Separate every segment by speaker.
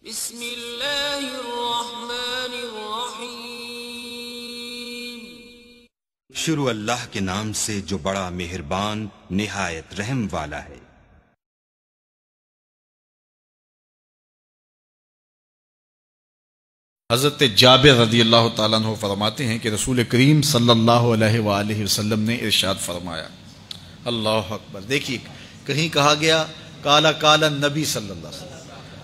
Speaker 1: بسم اللہ الرحمن الرحیم۔
Speaker 2: شروع اللہ کے نام سے جو بڑا مہربان نہایت رحم والا ہے۔
Speaker 3: حضرت جابر رضی اللہ تعالیٰ عنہ فرماتے ہیں کہ رسول کریم صلی اللہ علیہ وآلہ وسلم نے ارشاد فرمایا، اللہ اکبر، دیکھیے کہیں کہا گیا کالا کالا نبی صلی اللہ علیہ وسلم،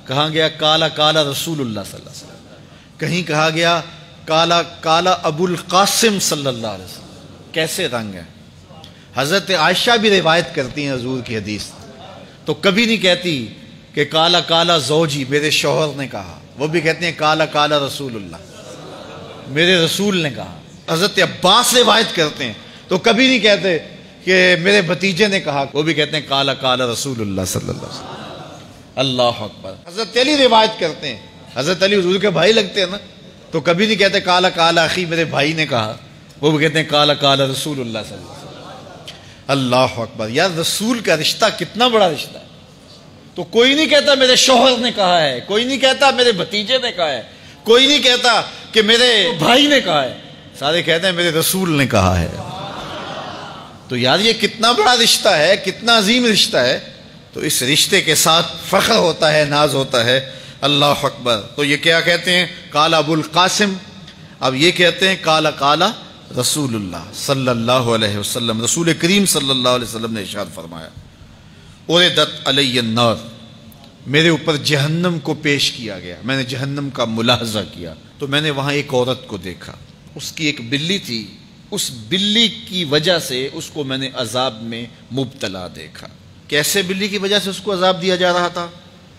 Speaker 3: کہا گیا کالا کالا رسول اللہ صلی اللہ علیہ وسلم، کہیں کہا گیا کالا کالا ابو القاسم صلی اللہ علیہ وسلم۔ کیسے رنگ ہے۔ حضرت عائشہ بھی روایت کرتی ہیں حضور کی حدیث، تو کبھی نہیں کہتی کہ کالا کالا زوجی، میرے شوہر نے کہا، وہ بھی کہتے ہیں کالا کالا رسول اللہ، میرے رسول نے کہا۔ حضرت عباس روایت کرتے ہیں تو کبھی نہیں کہتے کہ میرے بھتیجے نے کہا، وہ بھی کہتے ہیں کالا کالا رسول اللہ صلی اللہ علیہ وسلم۔ اللہ اکبر۔ حضرت علی روایت کرتے ہیں، حضرت علی حضور کے بھائی لگتے ہیں نا، تو کبھی نہیں کہتے کالا کالا اخی، میرے بھائی نے کہا، وہ بھی کہتے ہیں کالا کالا رسول اللہ صلی اللہ علیہ وسلم۔ اللہ اکبر۔ یار رسول کا رشتہ کتنا بڑا رشتہ ہے۔ تو کوئی نہیں کہتا میرے شوہر نے کہا ہے، کوئی نہیں کہتا میرے بھتیجے نے کہا ہے، کوئی نہیں کہتا کہ میرے بھائی نے کہا ہے، سارے کہتے ہیں میرے رسول نے کہا ہے۔ تو یار یہ کتنا بڑا رشتہ ہے، کتنا عظیم رشتہ ہے، تو اس رشتے کے ساتھ فخر ہوتا ہے، ناز ہوتا ہے۔ اللہ اکبر۔ تو یہ کیا کہتے ہیں؟ کالا ابو القاسم، اب یہ کہتے ہیں کالا کالا رسول اللہ صلی اللہ علیہ وسلم۔ رسول کریم صلی اللہ علیہ وسلم نے ارشاد فرمایا، اُرِدَتْ عَلَيَّ النَّارُ، میرے اوپر جہنم کو پیش کیا گیا، میں نے جہنم کا ملاحظہ کیا، تو میں نے وہاں ایک عورت کو دیکھا، اس کی ایک بلی تھی، اس بلی کی وجہ سے اس کو میں نے عذاب میں مبتلا دیکھا۔ کیسے بلی کی وجہ سے اس کو عذاب دیا جا رہا تھا؟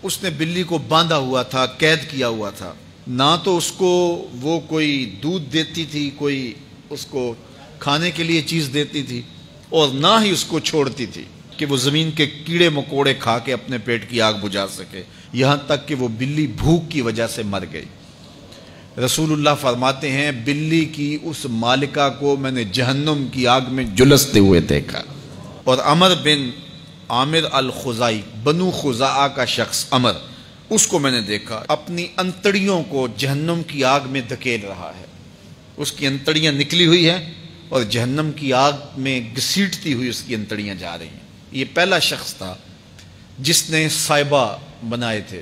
Speaker 3: اس نے بلی کو باندھا ہوا تھا، قید کیا ہوا تھا، نہ تو اس کو وہ کوئی دودھ دیتی تھی، کوئی اس کو کھانے کے لیے چیز دیتی تھی، اور نہ ہی اس کو چھوڑتی تھی کہ وہ زمین کے کیڑے مکوڑے کھا کے اپنے پیٹ کی آگ بجھا سکے، یہاں تک کہ وہ بلی بھوک کی وجہ سے مر گئی۔ رسول اللہ فرماتے ہیں بلی کی اس مالکہ کو میں نے جہنم کی آگ میں جلستے ہوئے دیکھا۔ اور عمر بن عامر الخزائی، بنو خزاعہ کا شخص عمر، اس کو میں نے دیکھا اپنی انتڑیوں کو جہنم کی آگ میں دھکیل رہا ہے، اس کی انتڑیاں نکلی ہوئی ہیں اور جہنم کی آگ میں گھسیٹتی ہوئی اس کی انتڑیاں جا رہی ہیں۔ یہ پہلا شخص تھا جس نے سائبہ بنائے تھے،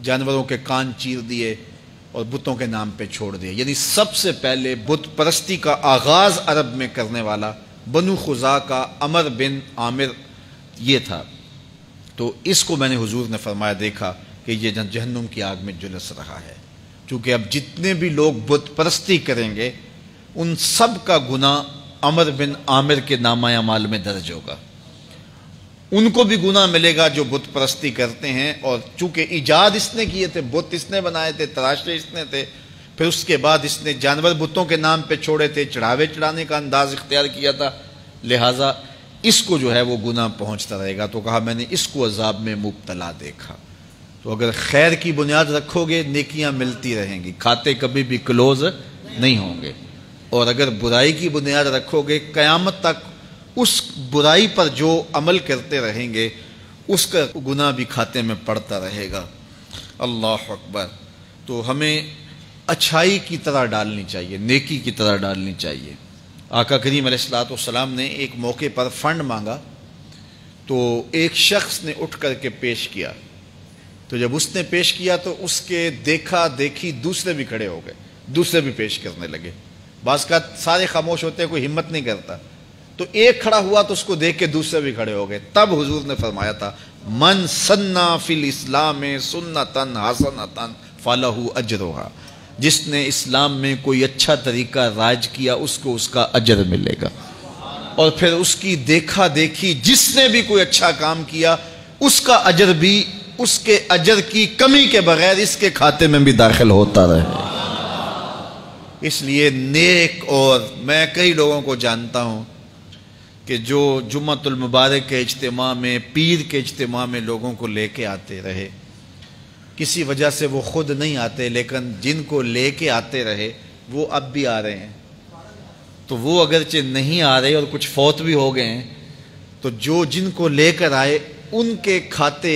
Speaker 3: جانوروں کے کان چیر دیے اور بتوں کے نام پہ چھوڑ دیے، یعنی سب سے پہلے بت پرستی کا آغاز عرب میں کرنے والا بنو خزاعہ کا عمر بن عامر یہ تھا۔ تو اس کو میں نے حضور نے فرمایا دیکھا کہ یہ جہنم کی آگ میں جلس رہا ہے، چونکہ اب جتنے بھی لوگ بت پرستی کریں گے ان سب کا گناہ عمر بن عامر کے نامہ اعمال میں درج ہوگا، ان کو بھی گناہ ملے گا جو بت پرستی کرتے ہیں۔ اور چونکہ ایجاد اس نے کیے تھے، بت اس نے بنائے تھے، تراشے اس نے تھے، پھر اس کے بعد اس نے جانور بتوں کے نام پہ چھوڑے تھے، چڑھاوے چڑھانے کا انداز اختیار کیا تھا، لہٰذا اس کو جو ہے وہ گناہ پہنچتا رہے گا۔ تو کہا میں نے اس کو عذاب میں مبتلا دیکھا۔ تو اگر خیر کی بنیاد رکھو گے نیکیاں ملتی رہیں گی، کھاتے کبھی بھی کلوز نہیں ہوں گے، اور اگر برائی کی بنیاد رکھو گے قیامت تک اس برائی پر جو عمل کرتے رہیں گے اس کا گناہ بھی کھاتے میں پڑتا رہے گا۔ اللہ اکبر۔ تو ہمیں اچھائی کی طرح ڈالنی چاہیے، نیکی کی طرح ڈالنی چاہیے۔ آقا کریم علیہ السلام نے ایک موقع پر فنڈ مانگا تو ایک شخص نے اٹھ کر کے پیش کیا، تو جب اس نے پیش کیا تو اس کے دیکھا دیکھی دوسرے بھی کھڑے ہو گئے، دوسرے بھی پیش کرنے لگے۔ بعض کا سارے خاموش ہوتے ہیں، کوئی ہمت نہیں کرتا، تو ایک کھڑا ہوا تو اس کو دیکھ کے دوسرے بھی کھڑے ہو گئے۔ تب حضور نے فرمایا تھا من سنّا فی الاسلام سنتاً حسنۃ فلہ اجرھا، جس نے اسلام میں کوئی اچھا طریقہ رائج کیا اس کو اس کا اجر ملے گا، اور پھر اس کی دیکھا دیکھی جس نے بھی کوئی اچھا کام کیا اس کا اجر بھی اس کے اجر کی کمی کے بغیر اس کے کھاتے میں بھی داخل ہوتا رہے۔ اس لیے نیک، اور میں کئی لوگوں کو جانتا ہوں کہ جو جمعۃ المبارک کے اجتماع میں، پیر کے اجتماع میں لوگوں کو لے کے آتے رہے، کسی وجہ سے وہ خود نہیں آتے لیکن جن کو لے کے آتے رہے وہ اب بھی آ رہے ہیں، تو وہ اگرچہ نہیں آ رہے اور کچھ فوت بھی ہو گئے ہیں، تو جو جن کو لے کر آئے ان کے کھاتے